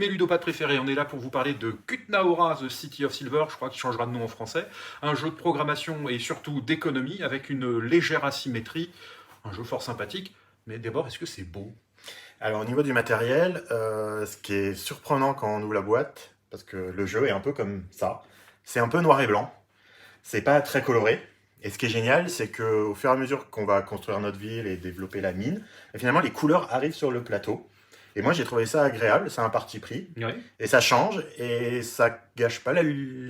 mes ludopathes préférés, on est là pour vous parler de Kutnaora, The City of Silver, je crois qu'il changera de nom en français. Un jeu de programmation et surtout d'économie avec une légère asymétrie. Un jeu fort sympathique. Mais d'abord, est-ce que c'est beau? Alors au niveau du matériel, ce qui est surprenant quand on ouvre la boîte, parce que le jeu est un peu comme ça, c'est un peu noir et blanc, c'est pas très coloré. Et ce qui est génial, c'est qu'au fur et à mesure qu'on va construire notre ville et développer la mine, et finalement les couleurs arrivent sur le plateau. Et moi j'ai trouvé ça agréable, c'est un parti pris, Oui. et ça change, et ça gâche pas la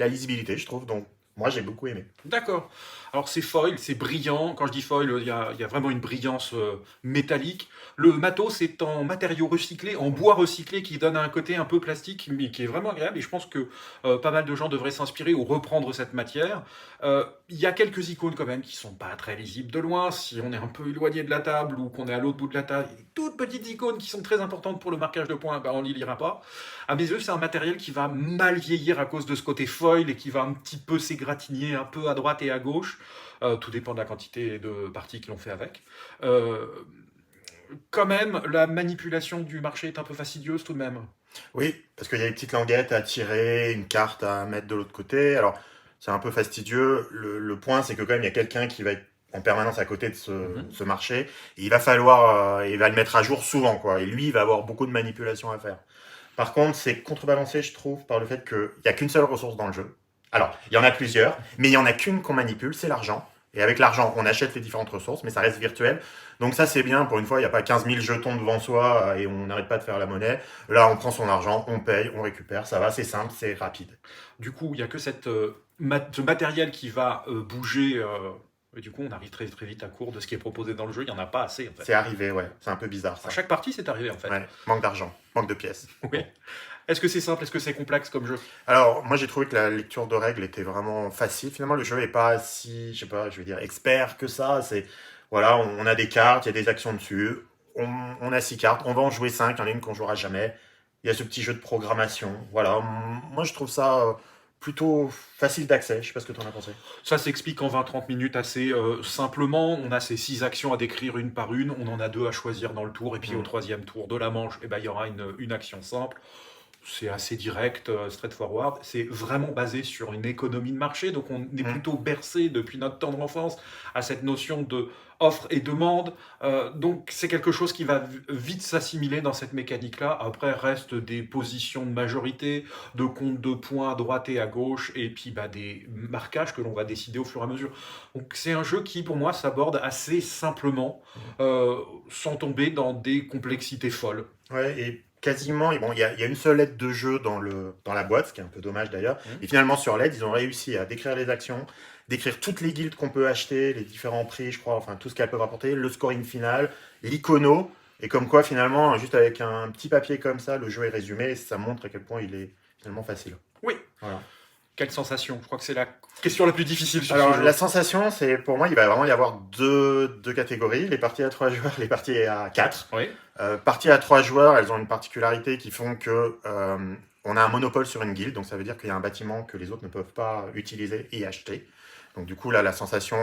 lisibilité, je trouve, donc moi j'ai beaucoup aimé. D'accord. Alors c'est foil, c'est brillant. Quand je dis foil, il y a vraiment une brillance métallique. Le matos est en matériaux recyclés, en bois recyclé, qui donne un côté un peu plastique, mais qui est vraiment agréable. Et je pense que pas mal de gens devraient s'inspirer ou reprendre cette matière. Il y a quelques icônes quand même qui sont pas très lisibles de loin. Si on est un peu éloigné de la table ou qu'on est à l'autre bout de la table, il y a des toutes petites icônes qui sont très importantes pour le marquage de points. Ben, on n'y lira pas. À mes yeux, c'est un matériel qui va mal vieillir à cause de ce côté foil et qui va un petit peu s'égratigner un peu à droite et à gauche. Tout dépend de la quantité de parties qu'ils ont fait avec. Euh, Quand même, la manipulation du marché est un peu fastidieuse tout de même. Oui, parce qu'il y a des petites languettes à tirer, une carte à mettre de l'autre côté. Alors, c'est un peu fastidieux. Le point, c'est que quand même, il y a quelqu'un qui va être en permanence à côté de Mhm. ce marché. Et il va falloir, il va le mettre à jour souvent, quoi. Et lui, il va avoir beaucoup de manipulations à faire. Par contre, c'est contrebalancé, je trouve, par le fait qu'il n'y a qu'une seule ressource dans le jeu. Alors, il y en a plusieurs, mais il n'y en a qu'une qu'on manipule, c'est l'argent. Et avec l'argent, on achète les différentes ressources, mais ça reste virtuel. Donc ça, c'est bien. Pour une fois, il n'y a pas 15 000 jetons devant soi et on n'arrête pas de faire la monnaie. Là, on prend son argent, on paye, on récupère. Ça va, c'est simple, c'est rapide. Du coup, il n'y a que ce matériel qui va bouger. Et du coup, on arrive très, très vite à court de ce qui est proposé dans le jeu. Il n'y en a pas assez, en fait. C'est arrivé, ouais. C'est un peu bizarre, À ça. chaque partie, c'est arrivé, en fait. Ouais. Manque d'argent, manque de pièces. Oui. Bon. Est-ce que c'est simple? Est-ce que c'est complexe comme jeu? Alors, moi, j'ai trouvé que la lecture de règles était vraiment facile. Finalement, le jeu est pas si, je sais pas, je vais dire expert que ça. C'est, voilà, on a des cartes, il y a des actions dessus. On a 6 cartes, on va en jouer 5. Il y en a une qu'on jouera jamais. Il y a ce petit jeu de programmation. Voilà, moi, je trouve ça plutôt facile d'accès. Je sais pas ce que tu en as pensé. Ça s'explique en 20-30 minutes assez simplement. On a ces 6 actions à décrire une par une. On en a 2 à choisir dans le tour. Et puis au Hmm. troisième tour de la manche, eh ben, il y aura une action simple. C'est assez direct, straightforward. C'est vraiment basé sur une économie de marché. Donc on est Hmm. plutôt bercé depuis notre tendre enfance à cette notion de offre et demande. Donc c'est quelque chose qui va vite s'assimiler dans cette mécanique-là. Après, reste des positions de majorité, de compte de points à droite et à gauche, et puis bah, des marquages que l'on va décider au fur et à mesure. Donc c'est un jeu qui, pour moi, s'aborde assez simplement, euh, sans tomber dans des complexités folles. Ouais, et quasiment, et bon, il y a une seule aide de jeu dans la boîte, ce qui est un peu dommage d'ailleurs. Hmm. Et finalement, sur l'aide, ils ont réussi à décrire les actions, décrire toutes les guildes qu'on peut acheter, les différents prix, je crois, enfin tout ce qu'elles peuvent apporter, le scoring final, l'icono, et comme quoi finalement, juste avec un petit papier comme ça, le jeu est résumé, et ça montre à quel point il est finalement facile. Oui. Voilà. Quelle sensation? Je crois que c'est la question la plus difficile sur ce Alors, la jeu. sensation, c'est pour moi, il va vraiment y avoir deux catégories, les parties à 3 joueurs, les parties à 4. Oui. Parties à 3 joueurs, elles ont une particularité qui font que on a un monopole sur une guilde, donc ça veut dire qu'il y a un bâtiment que les autres ne peuvent pas utiliser et acheter. Donc du coup, là, la sensation,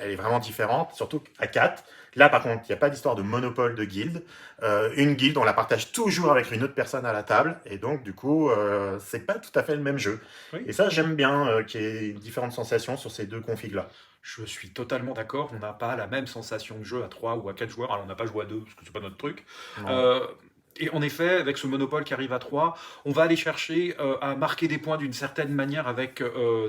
elle est vraiment différente, surtout à 4. Là, par contre, il n'y a pas d'histoire de monopole de guilde. Une guilde, on la partage toujours avec une autre personne à la table, et donc du coup, c'est pas tout à fait le même jeu. Oui. Et ça, j'aime bien qu'il y ait différentes sensations sur ces deux configs-là. Je suis totalement d'accord. On n'a pas la même sensation de jeu à 3 ou à 4 joueurs. Alors, on n'a pas joué à 2 parce que c'est pas notre truc. Non. Euh, et en effet, avec ce monopole qui arrive à 3, on va aller chercher à marquer des points d'une certaine manière avec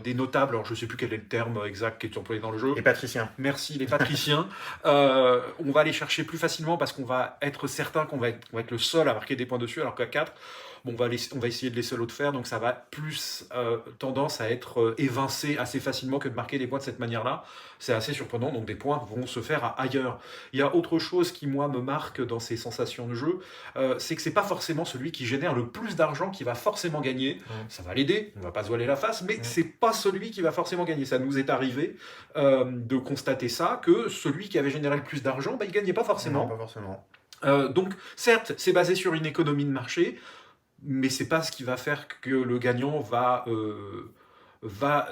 des notables. Alors, je ne sais plus quel est le terme exact qui est employé dans le jeu. Et Patricien. Merci les patriciens. On va les chercher plus facilement parce qu'on va être certain qu'on va être le seul à marquer des points dessus, alors qu'à 4, bon, on va essayer de laisser l'autre faire, donc ça va plus tendance à être évincé assez facilement que de marquer des points de cette manière-là. C'est assez surprenant, donc des points vont se faire ailleurs. Il y a autre chose qui, moi, me marque dans ces sensations de jeu, c'est que c'est pas forcément celui qui génère le plus d'argent qui va forcément gagner. Mm. Ça va l'aider, on va pas se voiler la face, mais Mm. c'est pas celui qui va forcément gagner. Ça nous est arrivé de constater ça, que celui qui avait généré le plus d'argent, bah, il gagnait pas Non, forcément. pas forcément. Donc, certes, c'est basé sur une économie de marché, mais c'est pas ce qui va faire que le gagnant va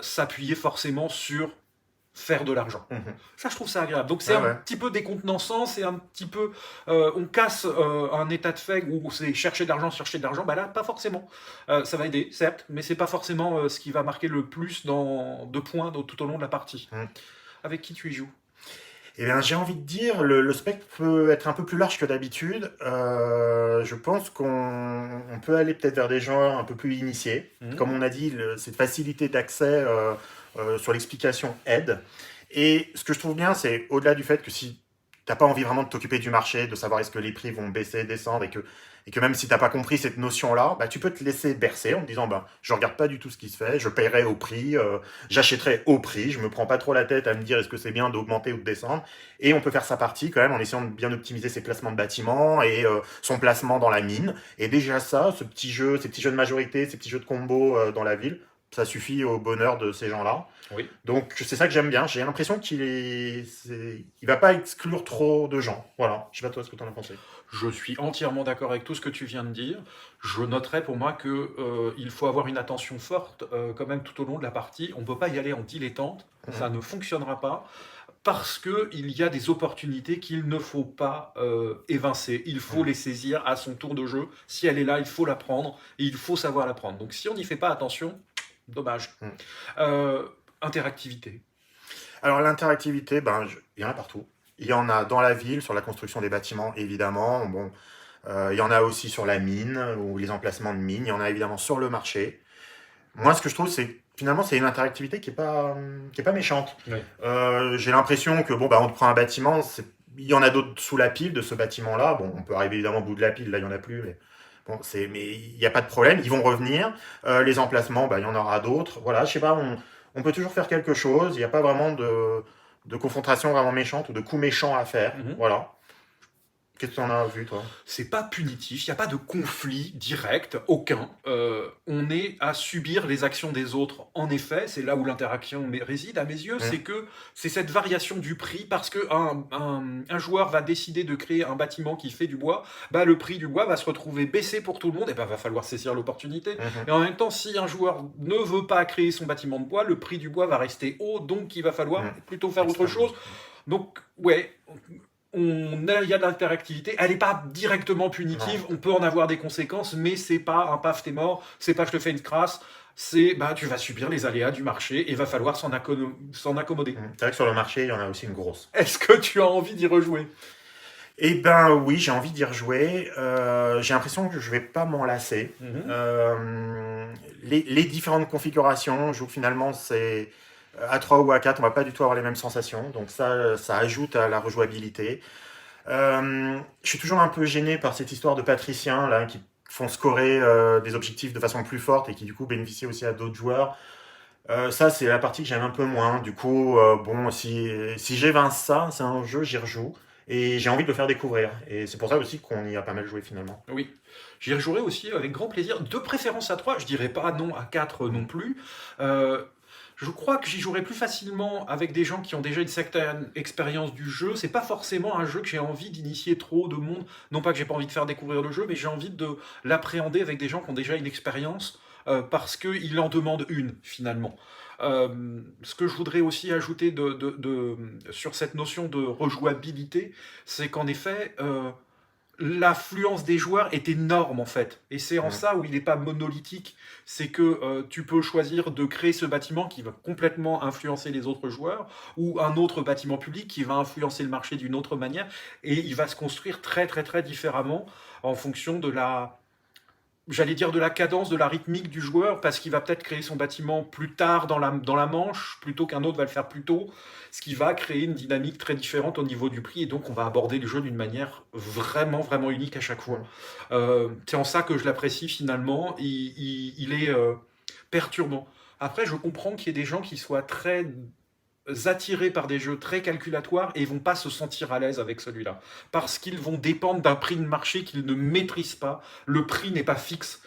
s'appuyer forcément sur faire de l'argent. Mhm. Ça, je trouve ça agréable. Donc, c'est Ouais, un ouais. petit peu décontenançant, c'est un petit peu. On casse un état de fait où c'est chercher de l'argent. Bah là, pas forcément. Ça va aider, certes, mais c'est pas forcément ce qui va marquer le plus de points tout au long de la partie. Mhm. Avec qui tu y joues? Eh bien, j'ai envie de dire, le spectre peut être un peu plus large que d'habitude. Je pense qu'on peut aller peut-être vers des joueurs un peu plus initiés. Mhm. Comme on a dit, cette facilité d'accès sur l'explication aide. Et ce que je trouve bien, c'est au-delà du fait que si t'as pas envie vraiment de t'occuper du marché, de savoir est-ce que les prix vont baisser, descendre, et que même si t'as pas compris cette notion-là, bah, tu peux te laisser bercer en te disant, bah, je regarde pas du tout ce qui se fait, je paierai au prix, j'achèterai au prix, je me prends pas trop la tête à me dire est-ce que c'est bien d'augmenter ou de descendre. Et on peut faire sa partie quand même en essayant de bien optimiser ses placements de bâtiments et son placement dans la mine. Et déjà ça, ces petits jeux de majorité, ces petits jeux de combo dans la ville, ça suffit au bonheur de ces gens-là. Oui. Donc c'est ça que j'aime bien. J'ai l'impression il va pas exclure trop de gens. Voilà. Je sais pas toi ce que t'en as pensé. Je suis entièrement d'accord avec tout ce que tu viens de dire. Je noterai pour moi que il faut avoir une attention forte quand même tout au long de la partie. On ne peut pas y aller en dilettante, ça Mhm. ne fonctionnera pas parce que il y a des opportunités qu'il ne faut pas évincer. Il faut Mhm. les saisir à son tour de jeu. Si elle est là, il faut la prendre et il faut savoir la prendre. Donc si on n'y fait pas attention, dommage. Mhm. Euh, Interactivité. Alors l'interactivité, ben il y en a partout. Il y en a dans la ville sur la construction des bâtiments évidemment. Bon, il y en a aussi sur la mine ou les emplacements de mines. Il y en a évidemment sur le marché. Moi, ce que je trouve, c'est finalement c'est une interactivité qui est pas méchante. Oui. J'ai l'impression que bon bah on te prend un bâtiment, il y en a d'autres sous la pile de ce bâtiment-là. Bon, on peut arriver évidemment au bout de la pile, là il y en a plus, mais bon mais il n'y a pas de problème, ils vont revenir. Les emplacements, bah il y en aura d'autres. Voilà, je sais pas, on peut toujours faire quelque chose. Il n'y a pas vraiment de confrontation vraiment méchante ou de coup méchant à faire. Mhm. Voilà. Qu'est-ce que tu en as vu toi? C'est pas punitif, il n'y a pas de conflit direct, aucun. On est à subir les actions des autres. En effet, c'est là où l'interaction réside à mes yeux, Hum, c'est que c'est cette variation du prix parce que un joueur va décider de créer un bâtiment qui fait du bois, bah le prix du bois va se retrouver baissé pour tout le monde et bah va falloir saisir l'opportunité. hum, Et en même temps, si un joueur ne veut pas créer son bâtiment de bois, le prix du bois va rester haut, donc il va falloir plutôt faire autre extrêmement. chose. Donc ouais, il y a de l'interactivité, elle n'est pas directement Non. punitive, on peut en avoir des conséquences, mais c'est pas un paf t'es mort, c'est pas je te fais une crasse, c'est bah tu vas subir les aléas du marché et va falloir s'en accommoder. C'est vrai que sur le marché, il y en a aussi une grosse. Est-ce que tu as envie d'y rejouer? Eh ben oui, j'ai envie d'y rejouer. J'ai l'impression que je vais pas m'en lasser. Mhm. Les différentes configurations, je trouve que finalement c'est à 3 ou à 4, on va pas du tout avoir les mêmes sensations. Donc ça ajoute à la rejouabilité. Je suis toujours un peu gêné par cette histoire de patriciens là, qui font scorer des objectifs de façon plus forte et qui du coup bénéficient aussi à d'autres joueurs. Ça, c'est la partie que j'aime un peu moins. Du coup, bon, si j'évince ça, c'est un jeu, j'y rejoue. Et j'ai envie de le faire découvrir. Et c'est pour ça aussi qu'on y a pas mal joué finalement. Oui. J'y rejouerai aussi avec grand plaisir, de préférence à 3, je dirais pas non à 4 non Mm. plus. Euh, je crois que j'y jouerai plus facilement avec des gens qui ont déjà une certaine expérience du jeu. C'est pas forcément un jeu que j'ai envie d'initier trop de monde. Non pas que j'ai pas envie de faire découvrir le jeu, mais j'ai envie de l'appréhender avec des gens qui ont déjà une expérience parce qu'il en demande une finalement. Ce que je voudrais aussi ajouter sur cette notion de rejouabilité, c'est qu'en effet, l'affluence des joueurs est énorme en fait. Et c'est en Mm. ça où il n'est pas monolithique. C'est que tu peux choisir de créer ce bâtiment qui va complètement influencer les autres joueurs, ou un autre bâtiment public qui va influencer le marché d'une autre manière, et il va se construire très très très différemment en fonction de la, j'allais dire de la cadence, de la rythmique du joueur, parce qu'il va peut-être créer son bâtiment plus tard dans la manche, plutôt qu'un autre va le faire plus tôt, ce qui va créer une dynamique très différente au niveau du prix, et donc on va aborder le jeu d'une manière vraiment, vraiment unique à chaque fois. Mm. C'est en ça que je l'apprécie finalement, il est perturbant. Après, je comprends qu'il y ait des gens qui soient très attirés par des jeux très calculatoires et ils vont pas se sentir à l'aise avec celui-là. Parce qu'ils vont dépendre d'un prix de marché qu'ils ne maîtrisent pas. Le prix n'est pas fixe.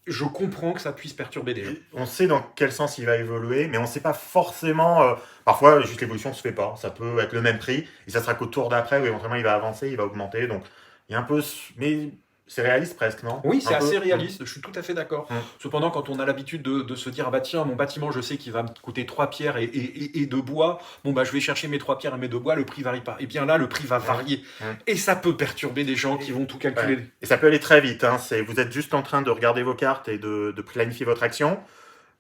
Je comprends que ça puisse perturber des gens. On sait dans quel sens il va évoluer, mais on ne sait pas forcément. Parfois, juste l'évolution ne se fait pas. Ça peut être le même prix, et ça sera qu'au tour d'après où éventuellement il va avancer, il va augmenter. Donc, il y a un peu. Mais c'est réaliste presque, non? Oui, c'est Un peu. assez réaliste, je suis tout à fait d'accord. Mm. Cependant, quand on a l'habitude de se dire, ah bah tiens, mon bâtiment, je sais qu'il va me coûter 3 pierres et 2 bois, bon bah je vais chercher mes 3 pierres et mes 2 bois, le prix varie pas. Et bien là, le prix va varier. Mm. Et ça peut perturber des gens qui vont tout calculer. Ouais. Et ça peut aller très vite. Hein. Vous êtes juste en train de regarder vos cartes et de planifier votre action.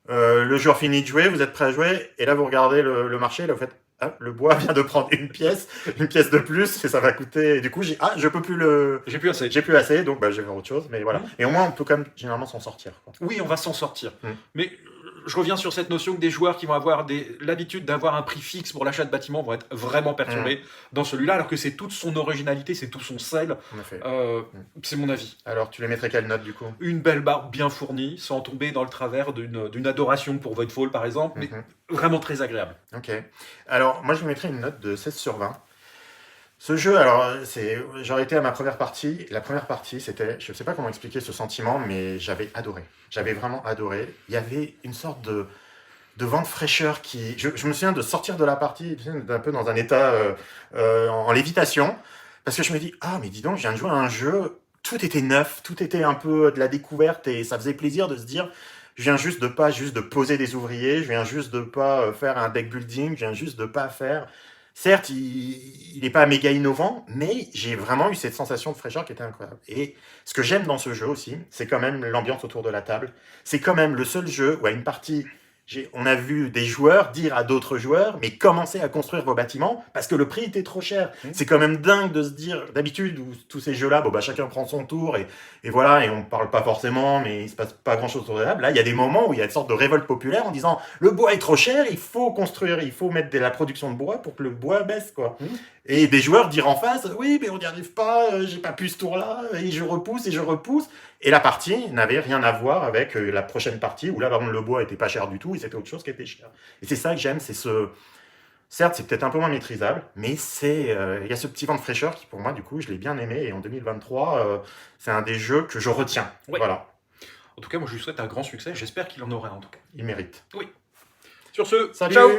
Le joueur finit de jouer, vous êtes prêt à jouer, et là vous regardez le marché, là vous faites ah, le bois vient de prendre une pièce de plus, et ça va coûter. Et du coup, je peux plus J'ai plus assez. j'ai plus assez, donc bah, je vais faire autre chose. Mais voilà. Et au moins, on peut quand même généralement s'en sortir. Quoi. Oui, on va s'en sortir. Mm. Mais je reviens sur cette notion que des joueurs qui vont avoir l'habitude d'avoir un prix fixe pour l'achat de bâtiments vont être vraiment perturbés dans celui-là, alors que c'est toute son originalité, c'est tout son sel. En effet. C'est mon avis. Alors, tu les mettrais quelle note du coup? Une belle barbe bien fournie, sans tomber dans le travers d'une adoration pour Voidfall par exemple, mais vraiment très agréable. Ok. Alors, moi je lui mettrais une note de 16 sur 20. Ce jeu, alors, j'aurais été à ma première partie. La première partie, c'était, je ne sais pas comment expliquer ce sentiment, mais j'avais adoré. J'avais vraiment adoré. Il y avait une sorte de vent de fraîcheur qui... Je me souviens de sortir de la partie un peu dans un état en lévitation, parce que je me dis, ah, mais dis donc, je viens de jouer à un jeu, tout était neuf, tout était un peu de la découverte, et ça faisait plaisir de se dire, je viens juste de poser des ouvriers, je viens juste de pas faire un deck building, je viens juste de pas faire... Certes, il n'est pas méga innovant, mais j'ai vraiment eu cette sensation de fraîcheur qui était incroyable. Et ce que j'aime dans ce jeu aussi, c'est quand même l'ambiance autour de la table. C'est quand même le seul jeu où à une partie, on a vu des joueurs dire à d'autres joueurs, mais commencez à construire vos bâtiments parce que le prix était trop cher. C'est quand même dingue de se dire, d'habitude, où tous ces jeux-là, bon, bah, chacun prend son tour et voilà, et on parle pas forcément, mais il se passe pas grand-chose autour de la table. Là, il y a des moments où il y a une sorte de révolte populaire en disant, le bois est trop cher, il faut construire, il faut mettre de la production de bois pour que le bois baisse, quoi. Et des joueurs dire en face, oui, mais on n'y arrive pas, j'ai pas pu ce tour-là, et je repousse. Et la partie n'avait rien à voir avec la prochaine partie, où là, par contre, le bois était pas cher du tout, et c'était autre chose qui était cher. Et c'est ça que j'aime, c'est ce... Certes, c'est peut-être un peu moins maîtrisable, mais il y a ce petit vent de fraîcheur qui, pour moi, du coup, je l'ai bien aimé, et en 2023, c'est un des jeux que je retiens. Oui. Voilà. En tout cas, moi, je lui souhaite un grand succès, j'espère qu'il en aura en tout cas. Il mérite. Oui. Sur ce, Salut. ciao!